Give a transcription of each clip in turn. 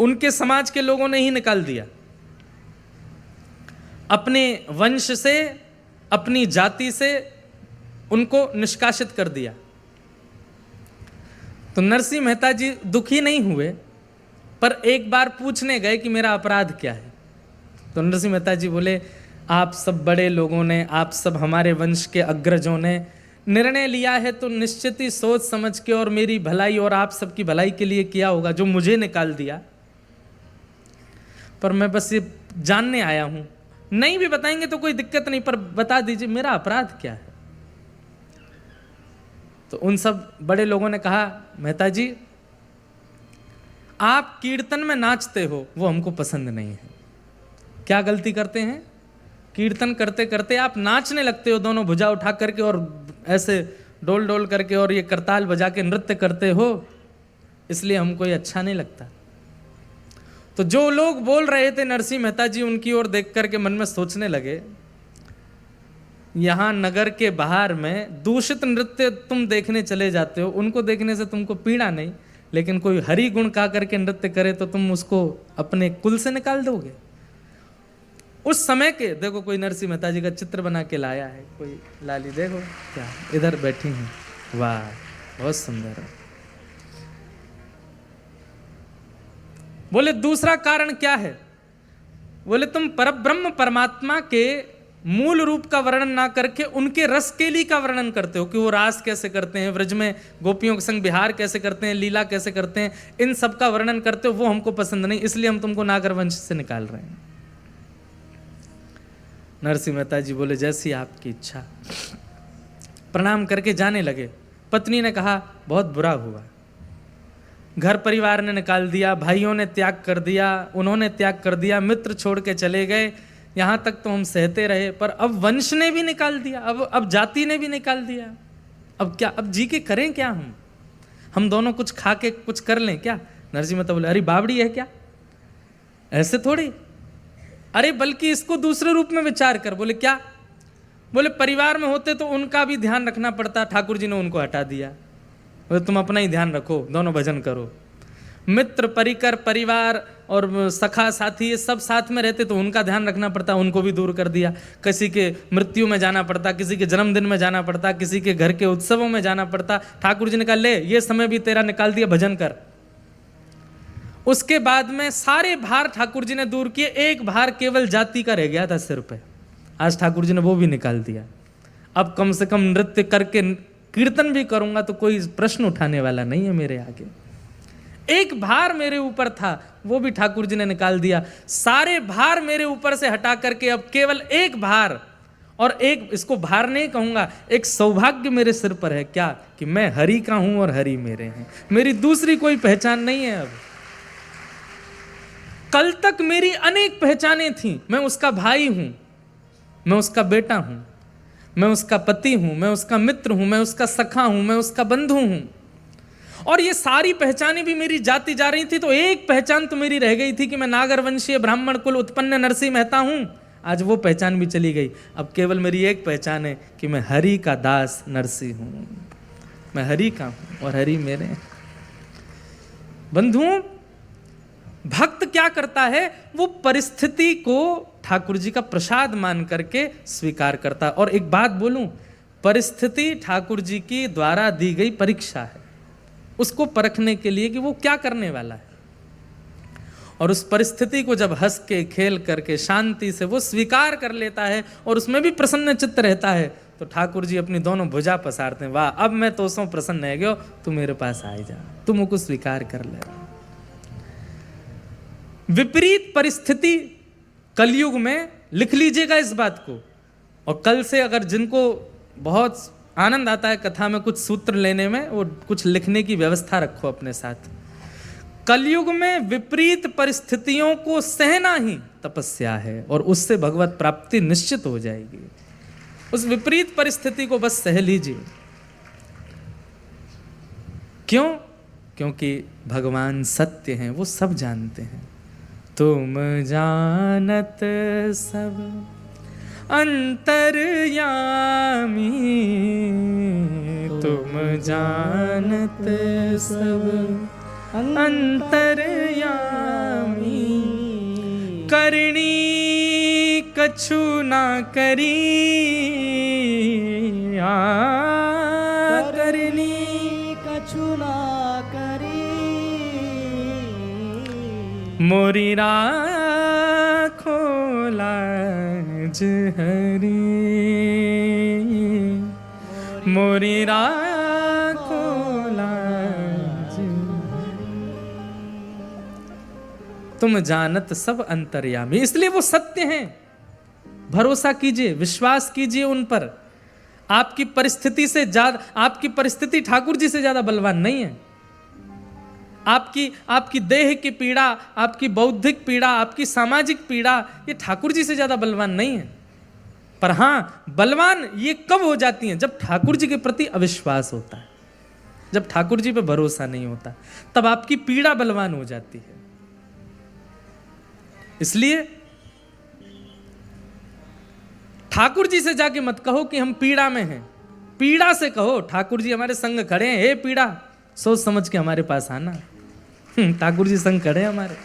उनके समाज के लोगों ने ही निकाल दिया, अपने वंश से, अपनी जाति से उनको निष्कासित कर दिया। तो नरसिंह मेहता जी दुखी नहीं हुए, पर एक बार पूछने गए कि मेरा अपराध क्या है। तो नरसिंह मेहता जी बोले, आप सब बड़े लोगों ने, आप सब हमारे वंश के अग्रजों ने निर्णय लिया है तो निश्चित ही सोच समझ के और मेरी भलाई और आप सबकी भलाई के लिए किया होगा, जो मुझे निकाल दिया। पर मैं बस ये जानने आया हूं, नहीं भी बताएंगे तो कोई दिक्कत नहीं, पर बता दीजिए मेरा अपराध क्या है। तो उन सब बड़े लोगों ने कहा, मेहता जी आप कीर्तन में नाचते हो वो हमको पसंद नहीं है। क्या गलती करते हैं? कीर्तन करते करते आप नाचने लगते हो, दोनों भुजा उठा करके और ऐसे डोल डोल करके और ये करताल बजा के नृत्य करते हो, इसलिए हमको ये अच्छा नहीं लगता। तो जो लोग बोल रहे थे नरसिंह मेहता जी उनकी ओर देख करके मन में सोचने लगे, यहां नगर के बाहर में दूषित नृत्य तुम देखने चले जाते हो, उनको देखने से तुमको पीड़ा नहीं, लेकिन कोई हरि गुण गा करके नृत्य करे तो तुम उसको अपने कुल से निकाल दोगे। उस समय के देखो, कोई नरसिंह मेहता जी का चित्र बना के लाया है, कोई लाली देखो क्या इधर बैठी हैं, वाह बहुत सुंदर है। बोले दूसरा कारण क्या है? बोले तुम परब्रह्म परमात्मा के मूल रूप का वर्णन ना करके उनके रस केली का वर्णन करते हो कि वो रास कैसे करते हैं, व्रज में गोपियों के संग विहार कैसे करते हैं, लीला कैसे करते हैं, इन सब का वर्णन करते हो, वो हमको पसंद नहीं, इसलिए हम तुमको नागर वंश से निकाल रहे हैं। नरसिंह मेहता जी बोले जैसी आपकी इच्छा। प्रणाम करके जाने लगे। पत्नी ने कहा बहुत बुरा हुआ, घर परिवार ने निकाल दिया, भाइयों ने त्याग कर दिया, उन्होंने त्याग कर दिया, मित्र छोड़ के चले गए, यहां तक तो हम सहते रहे, पर अब वंश ने भी निकाल दिया, अब जाति ने भी निकाल दिया, अब क्या, अब जी के करें क्या? हम दोनों कुछ खा के कुछ कर लें क्या? नरसिंह मेहता बोले अरे बावड़ी है क्या, ऐसे थोड़ी, अरे बल्कि इसको दूसरे रूप में विचार कर। बोले क्या? बोले परिवार में होते तो उनका भी ध्यान रखना पड़ता, ठाकुर जी ने उनको हटा दिया। बोले तुम अपना ही ध्यान रखो, दोनों भजन करो। मित्र परिकर परिवार और सखा साथी ये सब साथ में रहते तो उनका ध्यान रखना पड़ता, उनको भी दूर कर दिया। किसी के मृत्यु में जाना पड़ता, किसी के जन्मदिन में जाना पड़ता, किसी के घर के उत्सवों में जाना पड़ता। ठाकुर जी ने कहा ले ये समय भी तेरा निकाल दिया, भजन कर। उसके बाद में सारे भार ठाकुर जी ने दूर किए, एक भार केवल जाति का रह गया था सिर पे, आज ठाकुर जी ने वो भी निकाल दिया। अब कम से कम नृत्य करके कीर्तन भी करूंगा तो कोई प्रश्न उठाने वाला नहीं है मेरे आगे। एक भार मेरे ऊपर था वो भी ठाकुर जी ने निकाल दिया, सारे भार मेरे ऊपर से हटा करके अब केवल एक भार, और एक, इसको भार नहीं कहूंगा, एक सौभाग्य मेरे सिर पर है, क्या कि मैं हरि का हूं और हरि मेरे हैं, मेरी दूसरी कोई पहचान नहीं है। अब कल तक मेरी अनेक पहचानें थीं, मैं उसका भाई हूं, मैं उसका बेटा हूं, मैं उसका पति हूं, मैं उसका मित्र हूं, मैं उसका सखा हूं, मैं उसका बंधु हूं, और ये सारी पहचानें भी मेरी जाती जा रही थी। तो एक पहचान तो मेरी रह गई थी कि मैं नागर वंशीय ब्राह्मण कुल उत्पन्न नरसिंह मेहता हूं, आज वो पहचान भी चली गई। अब केवल मेरी एक पहचान है कि मैं हरि का दास नरसिंह हूं, मैं हरि का हूं और हरि मेरे हैं। बंधुओं, भक्त क्या करता है, वो परिस्थिति को ठाकुर जी का प्रसाद मान करके स्वीकार करता है। और एक बात बोलूं, परिस्थिति ठाकुर जी की द्वारा दी गई परीक्षा है, उसको परखने के लिए कि वो क्या करने वाला है। और उस परिस्थिति को जब हंस के खेल करके शांति से वो स्वीकार कर लेता है और उसमें भी प्रसन्न चित्त रहता है, तो ठाकुर जी अपनी दोनों भुजा पसारते हैं, वाह अब मैं तो सो प्रसन्न है गयो, तू मेरे पास आ जा, तू मुझको स्वीकार कर ले। विपरीत परिस्थिति कलयुग में, लिख लीजिएगा इस बात को, और कल से अगर जिनको बहुत आनंद आता है कथा में कुछ सूत्र लेने में, वो कुछ लिखने की व्यवस्था रखो अपने साथ। कलयुग में विपरीत परिस्थितियों को सहना ही तपस्या है और उससे भगवत प्राप्ति निश्चित हो जाएगी। उस विपरीत परिस्थिति को बस सह लीजिए। क्यों? क्योंकि भगवान सत्य हैं, वो सब जानते हैं। तुम जानत सब अंतर्यामी, तुम जानत सब अंतर्यामी, कछु ना करी करनी कछु ना करी मोरी राखो लाज हरी मोरी राखो लाज तुम जानत सब अंतर्यामी। इसलिए वो सत्य हैं, भरोसा कीजिए, विश्वास कीजिए उन पर। आपकी परिस्थिति से ज्यादा, आपकी परिस्थिति ठाकुर जी से ज्यादा बलवान नहीं है। आपकी देह की पीड़ा, आपकी बौद्धिक पीड़ा, आपकी सामाजिक पीड़ा, ये ठाकुर जी से ज्यादा बलवान नहीं है। पर हाँ, बलवान ये कब हो जाती हैं? जब ठाकुर जी के प्रति अविश्वास होता है, जब ठाकुर जी पे भरोसा नहीं होता, तब आपकी पीड़ा बलवान हो जाती है। इसलिए ठाकुर जी से जाके मत कहो कि हम पीड़ा में हैं, पीड़ा से कहो ठाकुर जी हमारे संग खड़े हैं, हे पीड़ा सोच समझ के हमारे पास आना। ठाकुर जी संग खड़े हैं हमारे।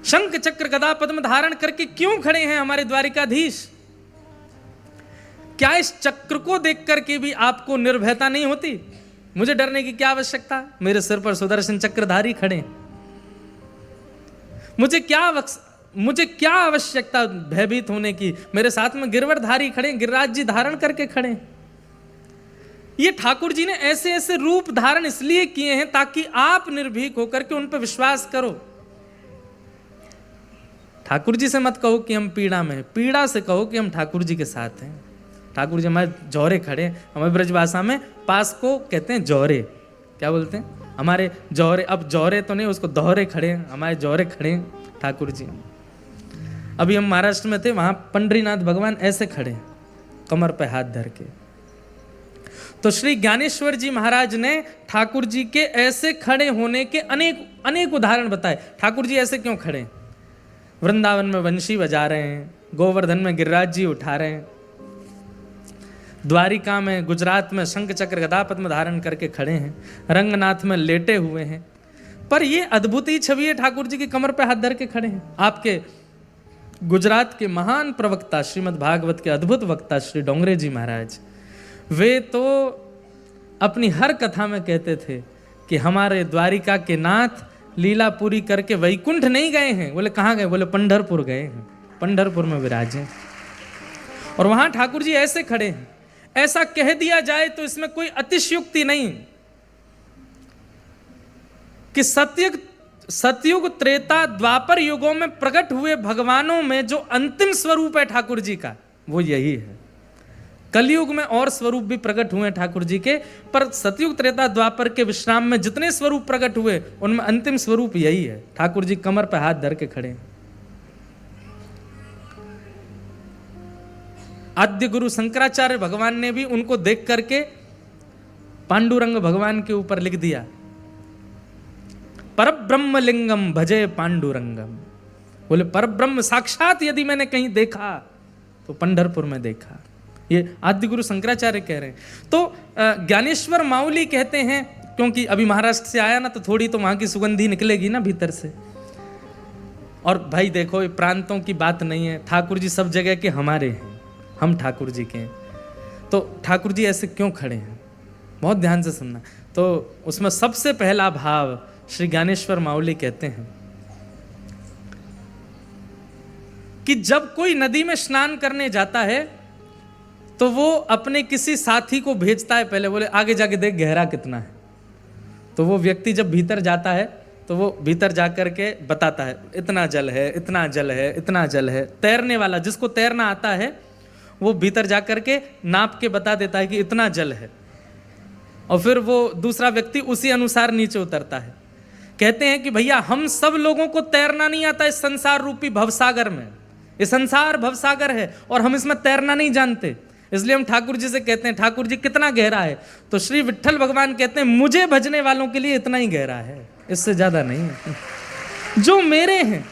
शंख चक्र गदा पद्म धारण करके क्यों खड़े हैं हमारे द्वारिकाधीश? क्या इस चक्र को देख करके भी आपको निर्भयता नहीं होती? मुझे डरने की क्या आवश्यकता? मेरे सिर पर सुदर्शन चक्रधारी खड़े। मुझे क्या आवश्यकता भयभीत होने की? मेरे साथ में गिरवरधारी खड़े, गिरिराज जी धारण करके खड़े। ये ठाकुर जी ने ऐसे ऐसे रूप धारण इसलिए किए हैं ताकि आप निर्भीक होकर के उन पर विश्वास करो। ठाकुर जी से मत कहो कि हम पीड़ा में हैं, पीड़ा से कहो कि हम ठाकुर जी के साथ हैं। ठाकुर जी हमारे जौहरे खड़े हैं। हमारे ब्रजभाषा में पास को कहते हैं जौहरे। क्या बोलते हैं? हमारे जौहरे। अब जौहरे तो नहीं, उसको दोहरे खड़े हैं, हमारे जौहरे खड़े हैं ठाकुर जी। अभी हम महाराष्ट्र में थे, वहां पंडरीनाथ भगवान ऐसे खड़े हैं, कमर पे हाथ धर के। तो श्री ज्ञानेश्वर जी महाराज ने ठाकुर जी के ऐसे खड़े होने के अनेक उदाहरण बताए। ठाकुर जी ऐसे क्यों खड़े? वृंदावन में वंशी बजा रहे हैं, गोवर्धन में गिरिराज जी उठा रहे हैं, द्वारिका में, गुजरात में शंख चक्र गदा पद्म धारण करके खड़े हैं, रंगनाथ में लेटे हुए हैं। पर ये अद्भुत ही छवि है, ठाकुर जी की कमर पे हाथ धर के खड़े हैं। आपके गुजरात के महान प्रवक्ता, श्रीमद् भागवत के अद्भुत वक्ता श्री डोंगरे जी महाराज, वे तो अपनी हर कथा में कहते थे कि हमारे द्वारिका के नाथ लीला पूरी करके वैकुंठ नहीं गए हैं। बोले कहाँ गए? बोले पंढरपुर गए हैं, पंढरपुर में विराजे। और वहां ठाकुर जी ऐसे खड़े हैं। ऐसा कह दिया जाए तो इसमें कोई अतिशयोक्ति नहीं कि सतयुग त्रेता द्वापर युगों में प्रकट हुए भगवानों में जो अंतिम स्वरूप है ठाकुर जी का, वो यही है। कलयुग में और स्वरूप भी प्रकट हुए ठाकुर जी के, पर सतयुग त्रेता द्वापर के विश्राम में जितने स्वरूप प्रकट हुए उनमें अंतिम स्वरूप यही है। ठाकुर जी कमर पर हाथ धर के खड़े हैं। आद्य गुरु शंकराचार्य भगवान ने भी उनको देख करके पांडुरंग भगवान के ऊपर लिख दिया, परब्रह्म लिंगम भजे पांडुरंगम। बोले परब्रह्म साक्षात यदि मैंने कहीं देखा तो पंढरपुर में देखा। ये आद्य गुरु शंकराचार्य कह रहे हैं। तो ज्ञानेश्वर माउली कहते हैं, क्योंकि अभी महाराष्ट्र से आया ना, तो थोड़ी तो वहां की सुगंधी निकलेगी ना भीतर से। और भाई देखो, ये प्रांतों की बात नहीं है, ठाकुर जी सब जगह के हमारे हैं, हम ठाकुर जी के हैं। तो ठाकुर जी ऐसे क्यों खड़े हैं, बहुत ध्यान से सुनना। तो उसमें सबसे पहला भाव श्री ज्ञानेश्वर माउली कहते हैं कि जब कोई नदी में स्नान करने जाता है तो वो अपने किसी साथी को भेजता है पहले, बोले आगे जाके देख गहरा कितना है। तो वो व्यक्ति जब भीतर जाता है तो वो भीतर जाकर के बताता है, इतना जल है, इतना जल है, इतना जल है। तैरने वाला, जिसको तैरना आता है, वो भीतर जाकर के नाप के बता देता है कि इतना जल है, और फिर वो दूसरा व्यक्ति उसी अनुसार नीचे उतरता है। कहते हैं कि भैया हम सब लोगों को तैरना नहीं आता इस संसार रूपी भवसागर में। ये संसार भवसागर है और हम इसमें तैरना नहीं जानते, इसलिए हम ठाकुर जी से कहते हैं ठाकुर जी कितना गहरा है। तो श्री विट्ठल भगवान कहते हैं मुझे भजने वालों के लिए इतना ही गहरा है, इससे ज्यादा नहीं है। जो मेरे हैं,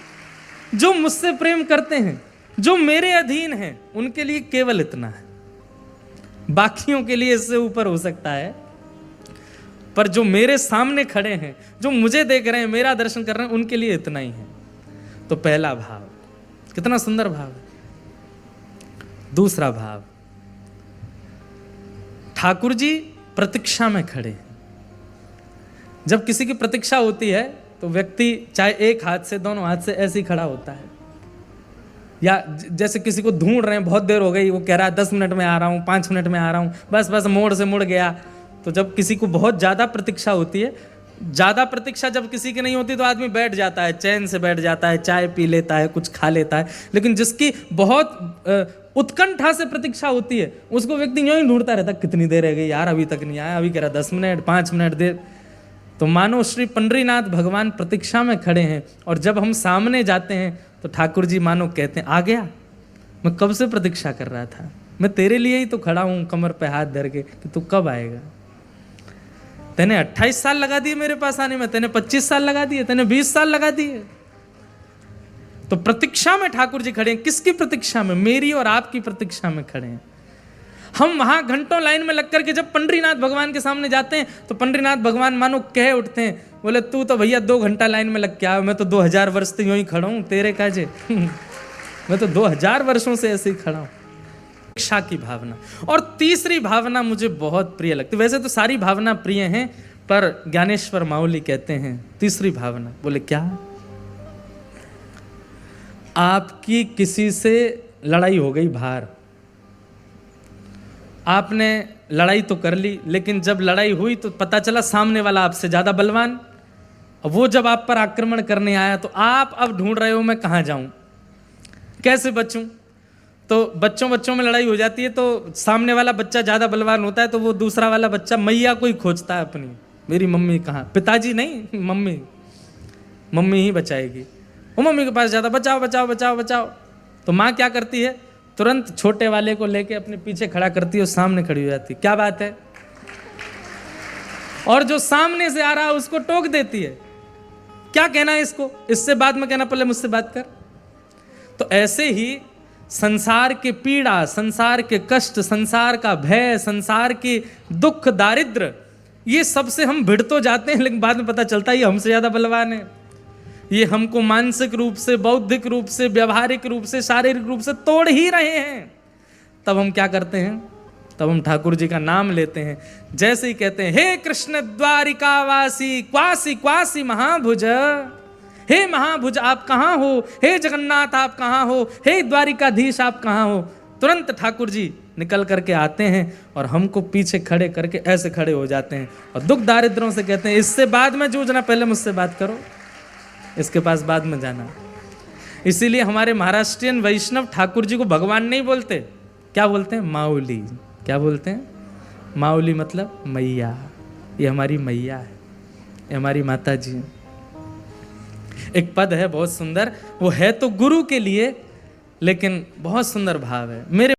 जो मुझसे प्रेम करते हैं, जो मेरे अधीन हैं, उनके लिए केवल इतना है। बाकियों के लिए इससे ऊपर हो सकता है, पर जो मेरे सामने खड़े हैं, जो मुझे देख रहे हैं, मेरा दर्शन कर रहे हैं, उनके लिए इतना ही है। तो पहला भाव, कितना सुंदर भाव है। दूसरा भाव, ठाकुर जी प्रतीक्षा में खड़े हैं। जब किसी की प्रतीक्षा होती है तो व्यक्ति चाहे एक हाथ से, दोनों हाथ से ऐसे ही खड़ा होता है, या जैसे किसी को ढूंढ रहे हैं, बहुत देर हो गई, वो कह रहा है 10 मिनट में आ रहा हूँ, 5 मिनट में आ रहा हूँ, बस बस मोड़ से मुड़ गया। तो जब किसी को बहुत ज़्यादा प्रतीक्षा होती है, ज़्यादा प्रतीक्षा जब किसी की नहीं होती तो आदमी बैठ जाता है, चैन से बैठ जाता है, चाय पी लेता है, कुछ खा लेता है। लेकिन जिसकी बहुत उत्कंठा से प्रतीक्षा होती है, उसको व्यक्ति यूँ ही ढूंढता रहता, कितनी देर रह गई यार, अभी तक नहीं आया, अभी कह रहा 10 मिनट, 5 मिनट देर। तो मानो श्री पंडरीनाथ भगवान प्रतीक्षा में खड़े हैं, और जब हम सामने जाते हैं तो ठाकुर जी मानो कहते हैं, आ गया, मैं कब से प्रतीक्षा कर रहा था, मैं तेरे लिए ही तो खड़ा हूँ कमर पे हाथ धर के कि तू कब आएगा। तेने 28 साल लगा दिए मेरे पास आने में, तेने 25 साल लगा दिए, तेने 20 साल लगा दिए। तो प्रतीक्षा में ठाकुर जी खड़े हैं। किसकी प्रतीक्षा में? मेरी और आपकी प्रतीक्षा में खड़े हैं। हम वहां घंटों लाइन में लग करके जब पंडरीनाथ भगवान के सामने जाते हैं तो पंडरीनाथ भगवान मानो कह उठते हैं, बोले तू तो भैया 2 घंटा लाइन में लग के आया, मैं तो 2000 वर्ष से यूं ही खड़ा हूं, तेरे काजे मैं तो 2000 वर्षों से ऐसे ही खड़ा हूं। इच्छा की भावना। और तीसरी भावना मुझे बहुत प्रिय लगती, वैसे तो सारी भावना प्रिय हैं, पर ज्ञानेश्वर माउली कहते हैं तीसरी भावना, बोले क्या? आपकी किसी से लड़ाई हो गई बाहर, आपने लड़ाई तो कर ली, लेकिन जब लड़ाई हुई तो पता चला सामने वाला आपसे ज़्यादा बलवान। वो जब आप पर आक्रमण करने आया तो आप अब ढूंढ रहे हो मैं कहाँ जाऊं, कैसे बचूं। तो बच्चों में लड़ाई हो जाती है, तो सामने वाला बच्चा ज़्यादा बलवान होता है तो वो दूसरा वाला बच्चा मैया को ही खोजता है अपनी, मेरी मम्मी कहाँ, पिताजी नहीं, मम्मी ही बचाएगी। वो मम्मी के पास जाता, बचाओ बचाओ बचाओ बचाओ। तो माँ क्या करती है, तुरंत छोटे वाले को लेके अपने पीछे खड़ा करती है और सामने खड़ी हो जाती है, क्या बात है, और जो सामने से आ रहा है उसको टोक देती है, क्या कहना है इसको, इससे बाद में कहना, पहले मुझसे बात कर। तो ऐसे ही संसार के पीड़ा, संसार के कष्ट, संसार का भय, संसार के दुख, दारिद्र, ये सबसे हम भिड़ तो जाते हैं, लेकिन बाद में पता चलता है ये हमसे ज्यादा बलवान है, ये हमको मानसिक रूप से, बौद्धिक रूप से, व्यावहारिक रूप से, शारीरिक रूप से तोड़ ही रहे हैं। तब हम क्या करते हैं, तब हम ठाकुर जी का नाम लेते हैं। जैसे ही कहते हैं, हे कृष्ण द्वारिकावासी क्वासी क्वासी महाभुज, हे महाभुज आप कहाँ हो, हे जगन्नाथ आप कहाँ हो, हे द्वारिकाधीश आप कहाँ हो, तुरंत ठाकुर जी निकल करके आते हैं और हमको पीछे खड़े करके ऐसे खड़े हो जाते हैं और दुख दारिद्रों से कहते हैं, इससे बाद में जूझना, पहले मुझसे बात करो, इसके पास बाद में जाना। इसीलिए हमारे महाराष्ट्रियन वैष्णव ठाकुर जी को भगवान नहीं बोलते, क्या बोलते हैं, माउली। क्या बोलते हैं, माउली मतलब मैया, ये हमारी मैया है, ये हमारी माता जी। एक पद है बहुत सुंदर, वो है तो गुरु के लिए, लेकिन बहुत सुंदर भाव है, मेरे